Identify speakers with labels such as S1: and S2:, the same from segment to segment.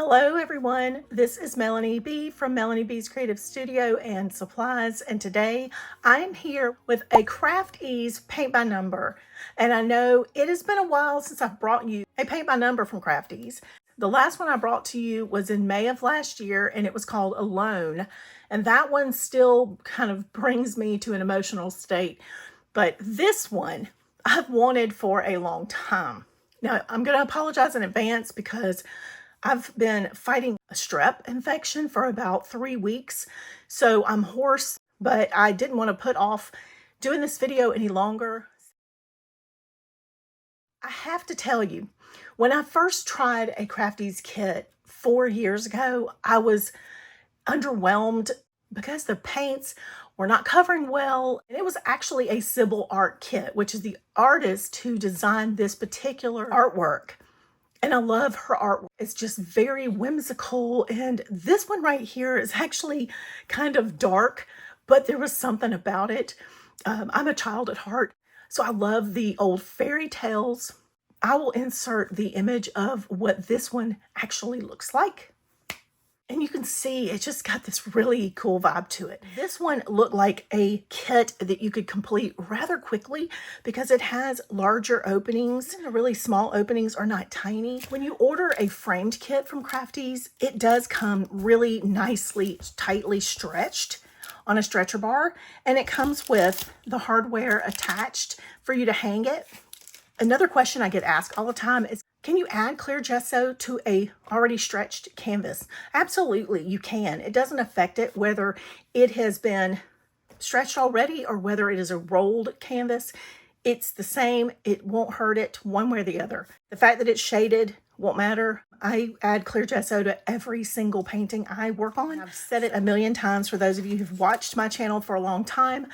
S1: Hello everyone, this is Melanie B from Melanie B's Creative Studio and Supplies, and today I am here with a Craft Ease paint by number. And I know it has been a while since I've brought you a paint by number from Craft Ease. The last one I brought to you was in May of last year and it was called Alone. And that one still kind of brings me to an emotional state. But this one I've wanted for a long time. Now I'm going to apologize in advance because I've been fighting a strep infection for about 3 weeks, so I'm hoarse, but I didn't want to put off doing this video any longer. I have to tell you, when I first tried a Craft Ease kit 4 years ago, I was underwhelmed because the paints were not covering well. And it was actually a Sybile art kit, which is the artist who designed this particular artwork. And I love her artwork. It's just very whimsical. And this one right here is actually kind of dark, but there was something about it. I'm a child at heart, so I love the old fairy tales. I will insert the image of what this one actually looks like. And you can see it just got this really cool vibe to it. This one looked like a kit that you could complete rather quickly because it has larger openings. And the really small openings are not tiny. When you order a framed kit from Craft Ease, it does come really nicely, tightly stretched on a stretcher bar. And it comes with the hardware attached for you to hang it. Another question I get asked all the time is, can you add clear gesso to a already stretched canvas? Absolutely, you can. It doesn't affect it whether it has been stretched already or whether it is a rolled canvas. It's the same. It won't hurt it one way or the other. The fact that it's shaded won't matter. I add clear gesso to every single painting I work on. I've said it a million times for those of you who've watched my channel for a long time.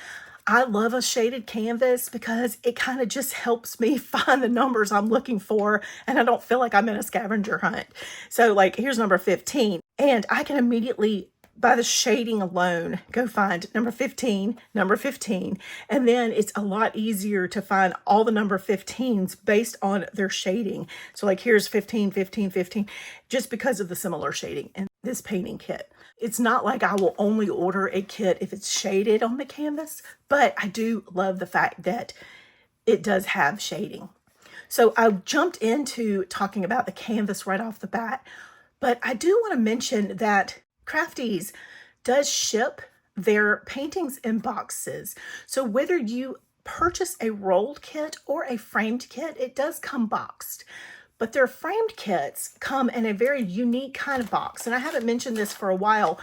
S1: I love a shaded canvas because it kind of just helps me find the numbers I'm looking for and I don't feel like I'm in a scavenger hunt. So like here's number 15 and I can immediately, by the shading alone, go find number 15, and then it's a lot easier to find all the number 15s based on their shading. So like here's 15, 15, 15, just because of the similar shading in this painting kit. It's not like I will only order a kit if it's shaded on the canvas, but I do love the fact that it does have shading. So I jumped into talking about the canvas right off the bat, but I do want to mention that Craft Ease does ship their paintings in boxes. So whether you purchase a rolled kit or a framed kit, it does come boxed. But their framed kits come in a very unique kind of box. And I haven't mentioned this for a while.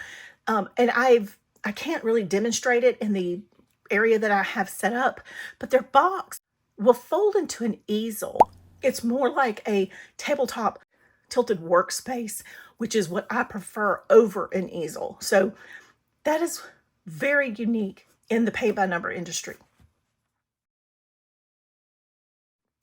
S1: And I can't really demonstrate it in the area that I have set up, but their box will fold into an easel. It's more like a tabletop tilted workspace, which is what I prefer over an easel. So that is very unique in the paint by number industry.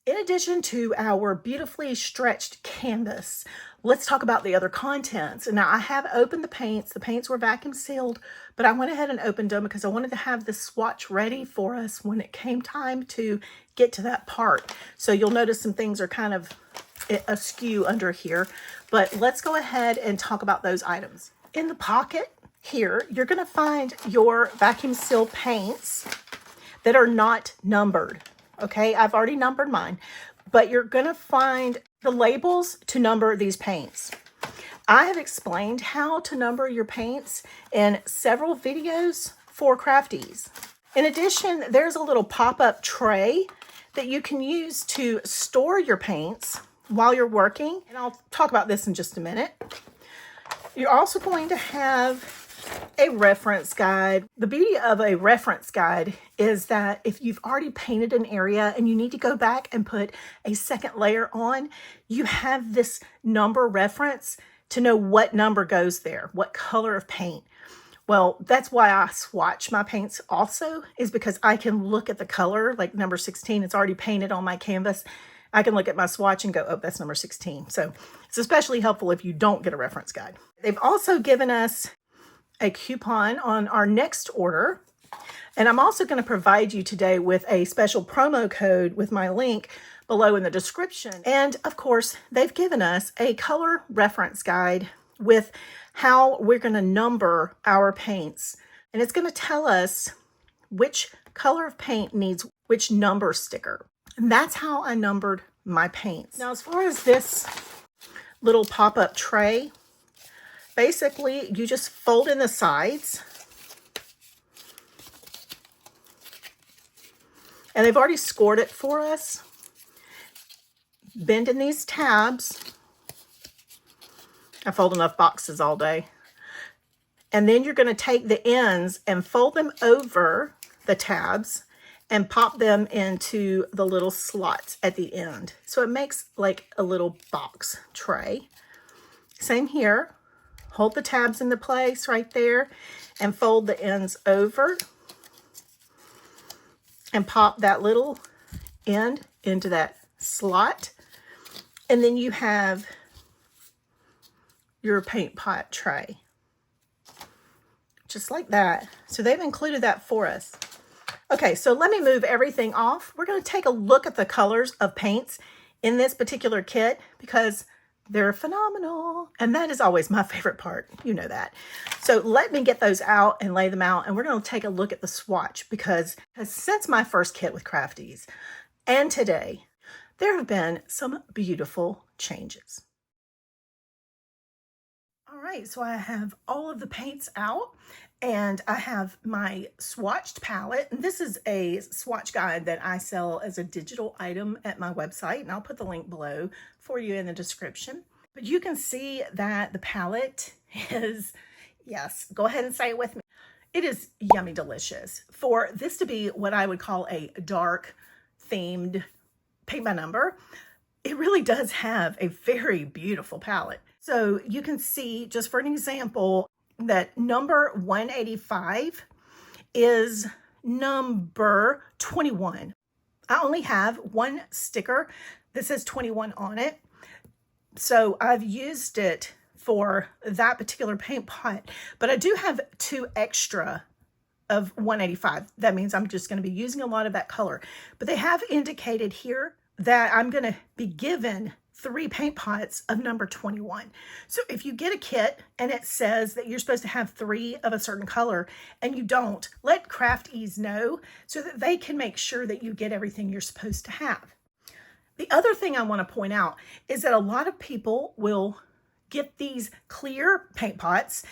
S1: In addition to our beautifully stretched canvas, let's talk about the other contents. And now I have opened the paints. The paints were vacuum sealed, but I went ahead and opened them because I wanted to have the swatch ready for us when it came time to get to that part. So you'll notice some things are kind of askew under here, but let's go ahead and talk about those items. In the pocket here, you're going to find your vacuum sealed paints that are not numbered. Okay, I've already numbered mine, but you're going to find the labels to number these paints. I have explained how to number your paints in several videos for Craft Ease. In addition, there's a little pop-up tray that you can use to store your paints while you're working, and I'll talk about this in just a minute. You're also going to have a reference guide. The beauty of a reference guide is that if you've already painted an area and you need to go back and put a second layer on, you have this number reference to know what number goes there, what color of paint. Well, that's why I swatch my paints also, is because I can look at the color, like number 16, it's already painted on my canvas. I can look at my swatch and go, oh, that's number 16. So it's especially helpful if you don't get a reference guide. They've also given us a coupon on our next order. And I'm also going to provide you today with a special promo code with my link below in the description. And of course, they've given us a color reference guide with how we're going to number our paints. And it's going to tell us which color of paint needs which number sticker. And that's how I numbered my paints. Now, as far as this little pop-up tray, basically you just fold in the sides. And they've already scored it for us. Bend in these tabs. I fold enough boxes all day. And then you're going to take the ends and fold them over the tabs and pop them into the little slots at the end. So it makes like a little box tray. Same here. Hold the tabs into place right there and fold the ends over and pop that little end into that slot. And then you have your paint pot tray. Just like that. So they've included that for us. Okay, so let me move everything off. We're going to take a look at the colors of paints in this particular kit because they're phenomenal. And that is always my favorite part. You know that. So let me get those out and lay them out. And we're going to take a look at the swatch because since my first kit with Crafties and today, there have been some beautiful changes. All right, so I have all of the paints out and I have my swatched palette. And this is a swatch guide that I sell as a digital item at my website. And I'll put the link below for you in the description. But you can see that the palette is, yes, go ahead and say it with me. It is yummy delicious. For this to be what I would call a dark themed paint by number, it really does have a very beautiful palette. So you can see, just for an example, that number 185 is number 21. I only have one sticker that says 21 on it. So I've used it for that particular paint pot, but I do have 2 extra of 185. That means I'm just going to be using a lot of that color. But they have indicated here that I'm going to be given 3 paint pots of number 21. So if you get a kit and it says that you're supposed to have 3 of a certain color and you don't, let Crafties know so that they can make sure that you get everything you're supposed to have. The other thing I want to point out is that a lot of people will get these clear paint pots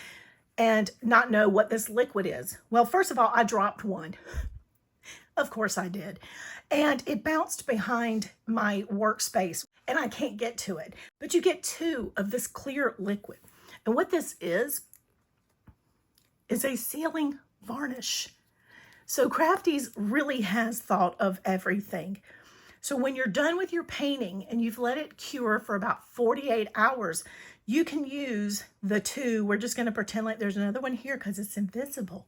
S1: and not know what this liquid is. Well, first of all, I dropped one. Of course I did. And it bounced behind my workspace and I can't get to it. But you get 2 of this clear liquid. And what this is a sealing varnish. So Crafties really has thought of everything. So when you're done with your painting and you've let it cure for about 48 hours, you can use the 2. We're just going to pretend like there's another one here because it's invisible,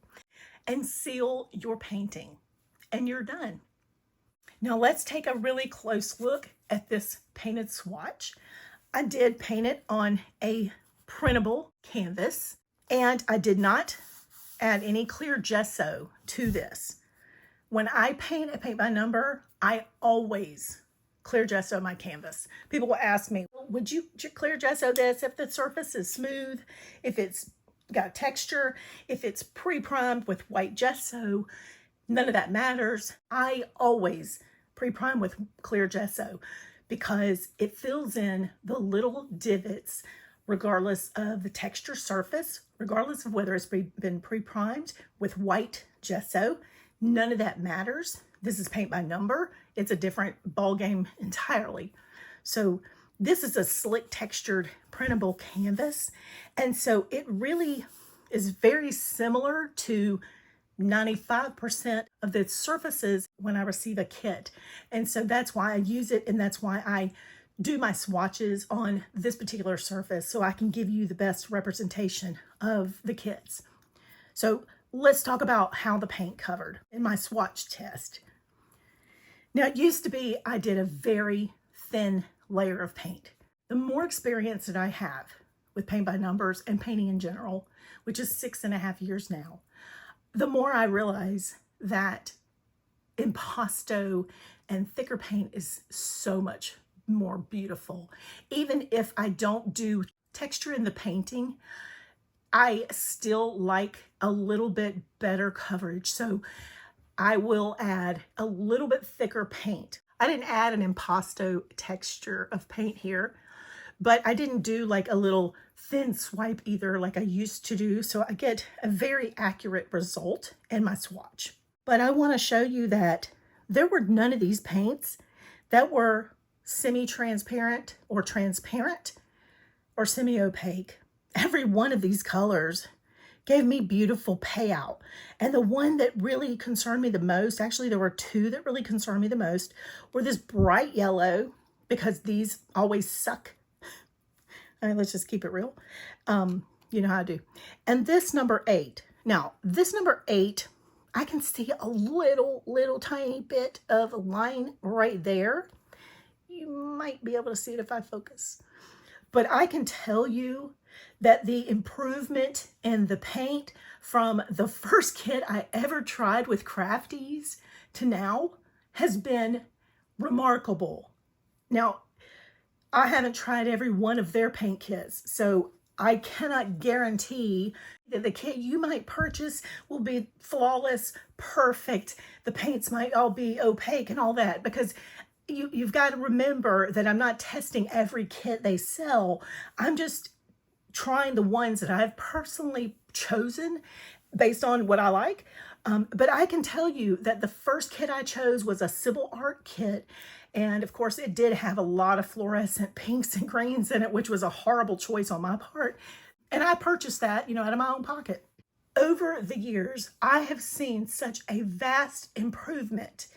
S1: and seal your painting. And you're done. Now let's take a really close look at this painted swatch. I did paint it on a printable canvas and I did not add any clear gesso to this. When I paint a paint by number, I always clear gesso my canvas. People will ask me, would you clear gesso this if the surface is smooth, if it's got texture, if it's pre-primed with white gesso? None of that matters. I always pre-prime with clear gesso because it fills in the little divots regardless of the texture surface, regardless of whether it's been pre-primed with white gesso. None of that matters. This is paint by number. It's a different ball game entirely. So this is a slick textured printable canvas. And so it really is very similar to 95% of the surfaces when I receive a kit. And so that's why I use it, and that's why I do my swatches on this particular surface, so I can give you the best representation of the kits. So let's talk about how the paint covered in my swatch test. Now, it used to be I did a very thin layer of paint. The more experience that I have with paint by numbers and painting in general, which is 6.5 years now, the more I realize that impasto and thicker paint is so much more beautiful. Even if I don't do texture in the painting, I still like a little bit better coverage. So I will add a little bit thicker paint. I didn't add an impasto texture of paint here, but I didn't do like a little thin swipe either like I used to do. So I get a very accurate result in my swatch. But I want to show you that there were none of these paints that were semi-transparent or transparent or semi-opaque. Every one of these colors gave me beautiful payout. And the one that really concerned me the most, actually there were two that really concerned me the most, were this bright yellow, because these always suck. I mean, let's just keep it real. You know how I do. And this number 8. Now, this number 8, I can see a little tiny bit of a line right there. You might be able to see it if I focus. But I can tell you that the improvement in the paint from the first kit I ever tried with Crafties to now has been remarkable. Now, I haven't tried every one of their paint kits, so I cannot guarantee that the kit you might purchase will be flawless, perfect. The paints might all be opaque and all that, because you've got to remember that I'm not testing every kit they sell. I'm just trying the ones that I've personally chosen based on what I like. But I can tell you that the first kit I chose was a Sybile art kit. And of course it did have a lot of fluorescent pinks and greens in it, which was a horrible choice on my part. And I purchased that, you know, out of my own pocket. Over the years, I have seen such a vast improvement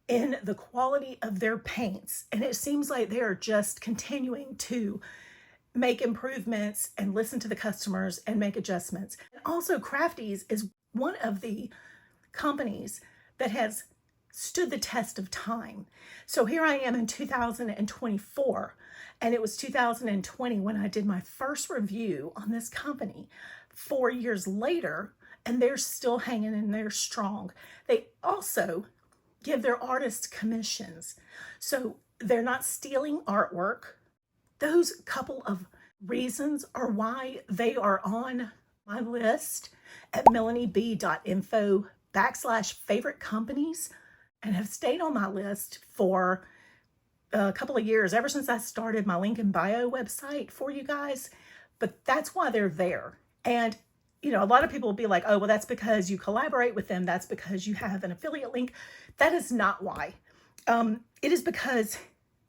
S1: in the quality of their paints. And it seems like they are just continuing to make improvements and listen to the customers and make adjustments. And also, Crafties is one of the companies that has stood the test of time. So here I am in 2024, and it was 2020 when I did my first review on this company. 4 years later, and they're still hanging in there strong. They also give their artists commissions. So they're not stealing artwork. Those couple of reasons are why they are on my list at melanieb.info/favorite companies, and have stayed on my list for a couple of years, ever since I started my link in bio website for you guys. But that's why they're there. And you know, a lot of people will be like, oh, well, that's because you collaborate with them. That's because you have an affiliate link. That is not why. It is because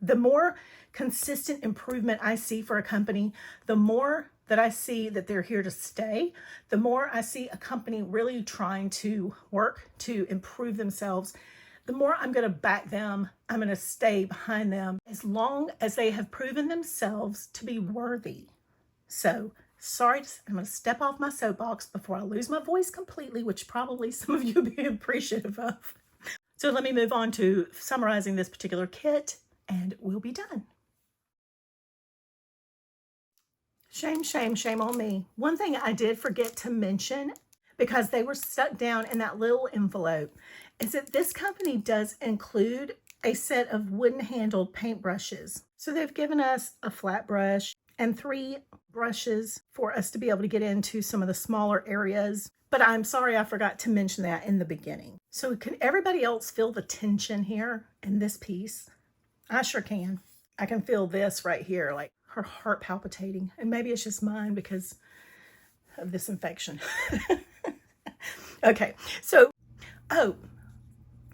S1: the more consistent improvement I see for a company, the more that I see that they're here to stay, the more I see a company really trying to work to improve themselves, the more I'm going to back them. I'm going to stay behind them as long as they have proven themselves to be worthy. So sorry, I'm going to step off my soapbox before I lose my voice completely, which probably some of you will be appreciative of. So let me move on to summarizing this particular kit, and we'll be done. Shame, shame, shame on me. One thing I did forget to mention, because they were stuck down in that little envelope, is that this company does include a set of wooden handled paintbrushes. So they've given us a flat brush and 3 brushes for us to be able to get into some of the smaller areas. But I'm sorry I forgot to mention that in the beginning. So can everybody else feel the tension here in this piece? I sure can. I can feel this right here, like her heart palpitating. And maybe it's just mine because of this infection. Okay, so, oh,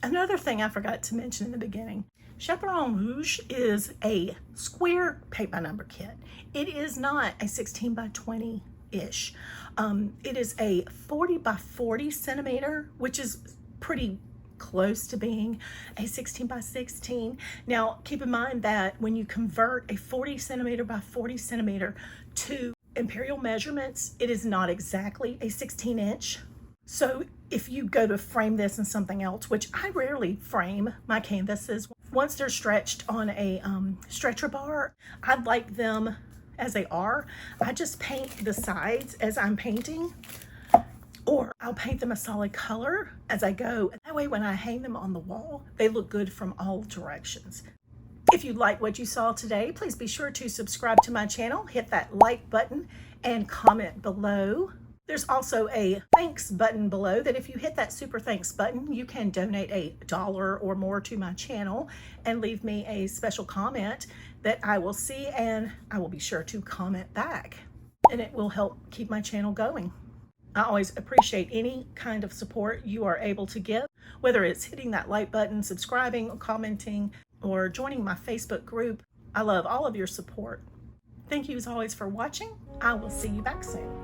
S1: another thing I forgot to mention in the beginning. Chaperon Rouge is a square paint by number kit. It is not a 16 by 20-ish. It is a 40 by 40 centimeter, which is pretty close to being a 16 by 16. Now, keep in mind that when you convert a 40 centimeter by 40 centimeter to imperial measurements, it is not exactly a 16-inch. So if you go to frame this in something else, which I rarely frame my canvases, once they're stretched on a stretcher bar, I like them as they are. I just paint the sides as I'm painting. or I'll paint them a solid color as I go. And that way when I hang them on the wall, they look good from all directions. If you like what you saw today, please be sure to subscribe to my channel, hit that like button, and comment below. There's also a thanks button below that if you hit that super thanks button, you can donate $1 or more to my channel and leave me a special comment that I will see, and I will be sure to comment back. And it will help keep my channel going. I always appreciate any kind of support you are able to give, whether it's hitting that like button, subscribing, or commenting, or joining my Facebook group. I love all of your support. Thank you as always for watching. I will see you back soon.